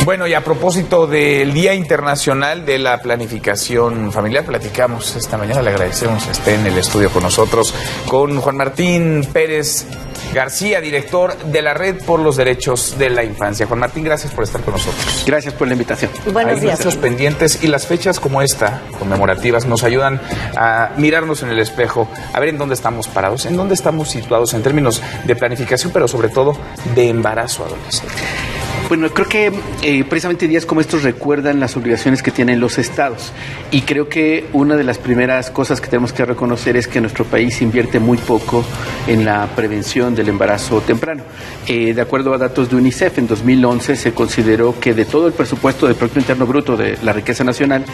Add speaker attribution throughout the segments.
Speaker 1: Bueno, y a propósito del Día Internacional de la Planificación Familiar, platicamos esta mañana, le agradecemos que esté en el estudio con nosotros, con Juan Martín Pérez García, director de la Red por los Derechos de la Infancia. Juan Martín, gracias por estar con nosotros.
Speaker 2: Gracias por la invitación.
Speaker 3: Buenos días.
Speaker 1: Nuestros pendientes, y las fechas como esta, conmemorativas, nos ayudan a mirarnos en el espejo, a ver en dónde estamos parados, en dónde estamos situados en términos de planificación, pero sobre todo de embarazo adolescente.
Speaker 2: Bueno, creo que precisamente días como estos recuerdan las obligaciones que tienen los estados, y creo que una de las primeras cosas que tenemos que reconocer es que nuestro país invierte muy poco en la prevención del embarazo temprano. De acuerdo a datos de UNICEF, en 2011 se consideró que de todo el presupuesto del Producto Interno Bruto de la riqueza nacional,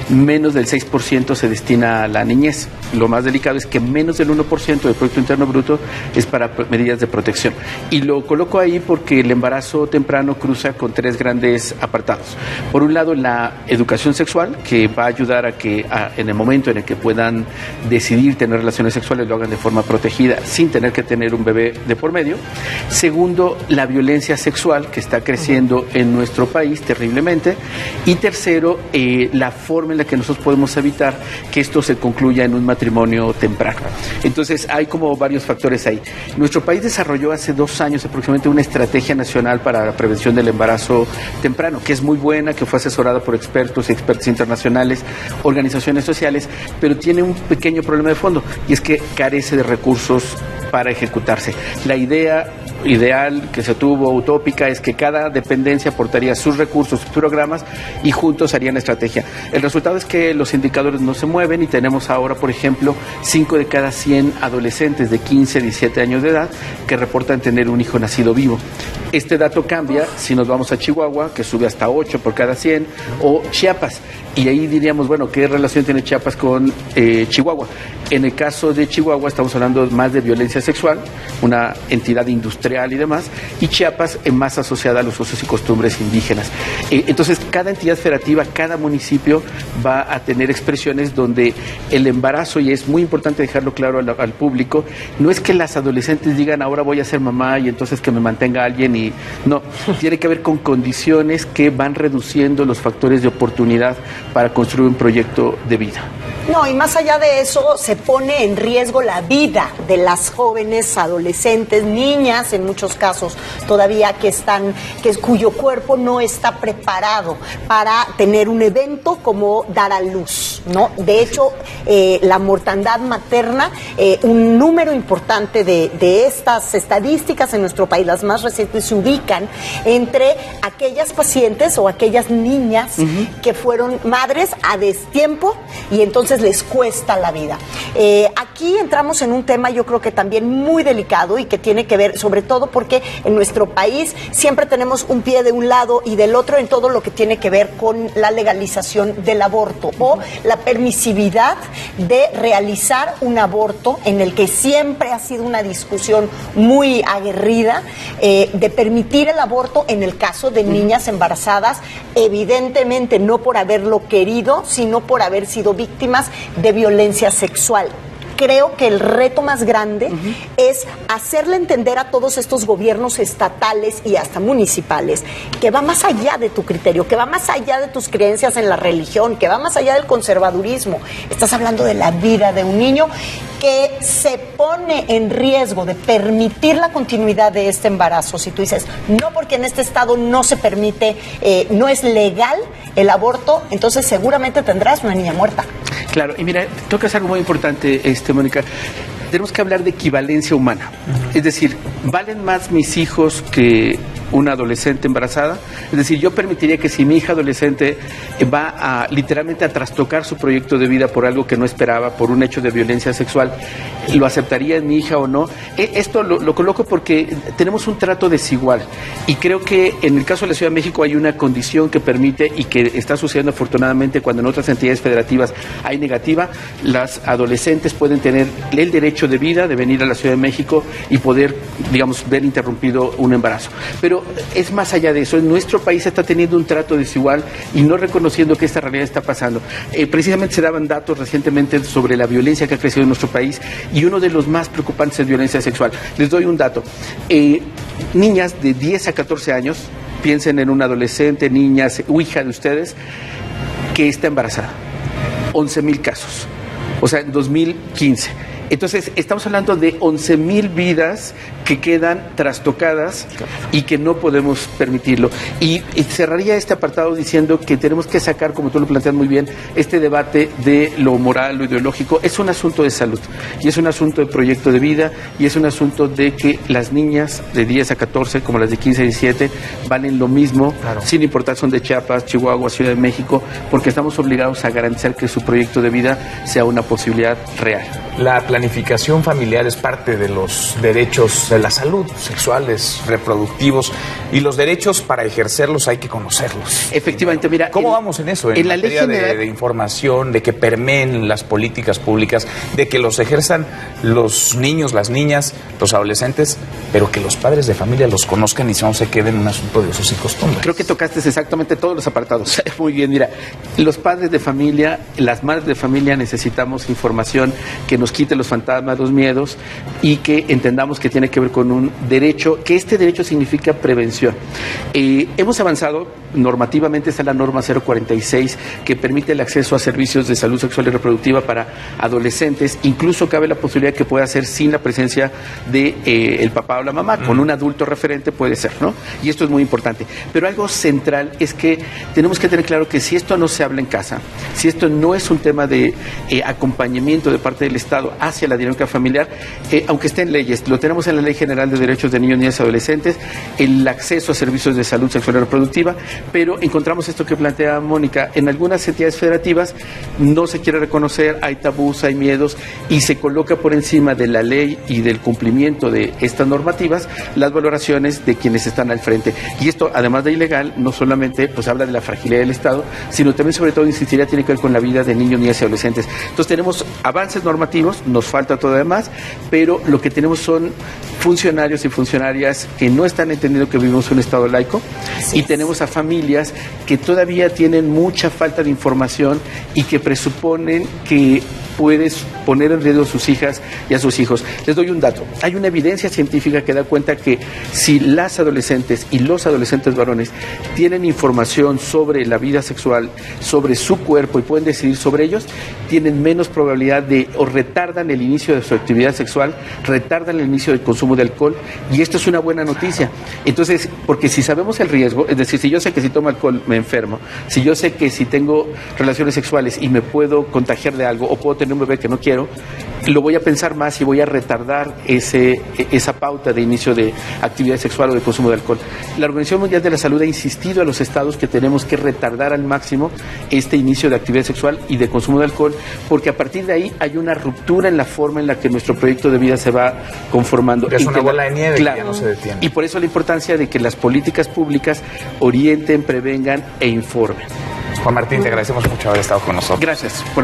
Speaker 2: menos del 6% se destina a la niñez. Lo más delicado es que menos del 1% del Producto Interno Bruto es para medidas de protección. Y lo coloco ahí porque el embarazo temprano cruza con tres grandes apartados. Por un lado, la educación sexual, que va a ayudar a que en el momento en el que puedan decidir tener relaciones sexuales lo hagan de forma protegida sin tener que tener un bebé de por medio. Segundo, la violencia sexual, que está creciendo en nuestro país terriblemente. Y tercero, la forma en la que nosotros podemos evitar que esto se concluya en un matrimonio temprano. Entonces, hay como varios factores ahí. Nuestro país desarrolló hace 2 años aproximadamente una estrategia nacional para la prevención del embarazo temprano, que es muy buena, que fue asesorada por expertos y expertos internacionales, organizaciones sociales, pero tiene un pequeño problema de fondo, y es que carece de recursos para ejecutarse. La idea ideal que se tuvo, utópica, es que cada dependencia aportaría sus recursos, sus programas, y juntos harían la estrategia. El resultado es que los indicadores no se mueven, y tenemos ahora, por ejemplo, 5 de cada 100 adolescentes de 15 a 17 años de edad que reportan tener un hijo nacido vivo. Este dato cambia si nos vamos a Chihuahua, que sube hasta 8 por cada 100, o Chiapas. Y ahí diríamos, bueno, ¿qué relación tiene Chiapas con Chihuahua? En el caso de Chihuahua estamos hablando más de violencia sexual, una entidad industrial y demás, y Chiapas más asociada a los usos y costumbres indígenas. Entonces, cada entidad federativa, cada municipio va a tener expresiones donde el embarazo, y es muy importante dejarlo claro al público, no es que las adolescentes digan, ahora voy a ser mamá y entonces que me mantenga alguien, y no, tiene que ver con condiciones que van reduciendo los factores de oportunidad para construir un proyecto de vida.
Speaker 3: No, y más allá de eso, se pone en riesgo la vida de las jóvenes, adolescentes, niñas, en muchos casos todavía cuyo cuerpo no está preparado para tener un evento como dar a luz, ¿no? De hecho, la mortandad materna, un número importante de estas estadísticas en nuestro país, las más recientes, se ubican entre aquellas pacientes o aquellas niñas que fueron madres a destiempo y entonces les cuesta la vida. Aquí entramos en un tema, yo creo que también muy delicado, y que tiene que ver sobre todo porque en nuestro país siempre tenemos un pie de un lado y del otro en todo lo que tiene que ver con la legalización del aborto o la permisividad de realizar un aborto, en el que siempre ha sido una discusión muy aguerrida, de permitir el aborto en el caso de niñas embarazadas, evidentemente no por haberlo querido, sino por haber sido víctimas de violencia sexual. Creo que el reto más grande es hacerle entender a todos estos gobiernos estatales y hasta municipales que va más allá de tu criterio, que va más allá de tus creencias en la religión, que va más allá del conservadurismo. Estás hablando de la vida de un niño que se pone en riesgo de permitir la continuidad de este embarazo. Si tú dices, no, porque en este estado no se permite, no es legal el aborto, entonces seguramente tendrás una niña muerta.
Speaker 2: Claro, y mira, tocas algo muy importante, Mónica. Tenemos que hablar de equivalencia humana. Es decir, ¿valen más mis hijos que una adolescente embarazada? Es decir, yo permitiría que si mi hija adolescente va literalmente a trastocar su proyecto de vida por algo que no esperaba, por un hecho de violencia sexual, ¿lo aceptaría en mi hija o no? Esto lo coloco porque tenemos un trato desigual, y creo que en el caso de la Ciudad de México hay una condición que permite, y que está sucediendo afortunadamente cuando en otras entidades federativas hay negativa, las adolescentes pueden tener el derecho de vida, de venir a la Ciudad de México y poder, digamos, ver interrumpido un embarazo. Pero es más allá de eso. En nuestro país se está teniendo un trato desigual y no reconociendo que esta realidad está pasando. Precisamente se daban datos recientemente sobre la violencia que ha crecido en nuestro país, y uno de los más preocupantes es violencia sexual. Les doy un dato. Niñas de 10 a 14 años piensen en una adolescente, niña o hija de ustedes que está embarazada. 11,000 casos, o sea, en 2015. Entonces, estamos hablando de 11,000 vidas que quedan trastocadas y que no podemos permitirlo. Y cerraría este apartado diciendo que tenemos que sacar, como tú lo planteas muy bien, este debate de lo moral, lo ideológico. Es un asunto de salud y es un asunto de proyecto de vida y es un asunto de que las niñas de 10 a 14, como las de 15 a 17, valen lo mismo, claro, sin importar son de Chiapas, Chihuahua, Ciudad de México, porque estamos obligados a garantizar que su proyecto de vida sea una posibilidad real.
Speaker 1: La planificación familiar es parte de los derechos de la salud, sexuales, reproductivos, y los derechos para ejercerlos hay que conocerlos.
Speaker 2: Efectivamente, mira.
Speaker 1: ¿Cómo vamos en eso? En la ley general de información, de que permeen las políticas públicas, de que los ejerzan los niños, las niñas, los adolescentes, pero que los padres de familia los conozcan y no se queden en un asunto de usos y costumbres.
Speaker 2: Creo que tocaste exactamente todos los apartados. Muy bien, mira, los padres de familia, las madres de familia necesitamos información que nos quite los fantasmas, los miedos y que entendamos que tiene que ver con un derecho, que este derecho significa prevención. Hemos avanzado normativamente, está la norma 046 que permite el acceso a servicios de salud sexual y reproductiva para adolescentes, incluso cabe la posibilidad que pueda ser sin la presencia de el papá o la mamá, con un adulto referente puede ser, ¿no? Y esto es muy importante. Pero algo central es que tenemos que tener claro que si esto no se habla en casa, si esto no es un tema de acompañamiento de parte del Estado hacia la dinámica familiar, aunque esté en leyes, lo tenemos en la Ley General de Derechos de Niños, Niñas y Adolescentes, el acceso a servicios de salud sexual y reproductiva, pero encontramos esto que plantea Mónica, en algunas entidades federativas no se quiere reconocer, hay tabús, hay miedos y se coloca por encima de la ley y del cumplimiento de estas normativas las valoraciones de quienes están al frente. Y esto, además de ilegal, no solamente pues habla de la fragilidad del Estado, sino también, sobre todo, insistiría, tiene que ver con la vida de niños, niñas y adolescentes. Entonces tenemos avances normativos, nos falta todavía más, pero lo que tenemos son funcionarios y funcionarias que no están entendiendo que vivimos un Estado laico y tenemos a familias que todavía tienen mucha falta de información y que presuponen que puedes poner en riesgo a sus hijas y a sus hijos. Les doy un dato. Hay una evidencia científica que da cuenta que si las adolescentes y los adolescentes varones tienen información sobre la vida sexual, sobre su cuerpo y pueden decidir sobre ellos, tienen menos probabilidad de o retardan el inicio de su actividad sexual, retardan el inicio del consumo de alcohol, y esto es una buena noticia. Entonces, porque si sabemos el riesgo, es decir, si yo sé que si tomo alcohol me enfermo, si yo sé que si tengo relaciones sexuales y me puedo contagiar de algo o puedo tener un bebé que no quiero, lo voy a pensar más y voy a retardar esa pauta de inicio de actividad sexual o de consumo de alcohol. La Organización Mundial de la Salud ha insistido a los estados que tenemos que retardar al máximo este inicio de actividad sexual y de consumo de alcohol, porque a partir de ahí hay una ruptura en la forma en la que nuestro proyecto de vida se va conformando.
Speaker 1: Es una bola de nieve,
Speaker 2: claro,
Speaker 1: que ya no se detiene.
Speaker 2: Y por eso la importancia de que las políticas públicas orienten, prevengan e informen.
Speaker 1: Juan Martín, te agradecemos mucho haber estado con nosotros.
Speaker 2: Gracias.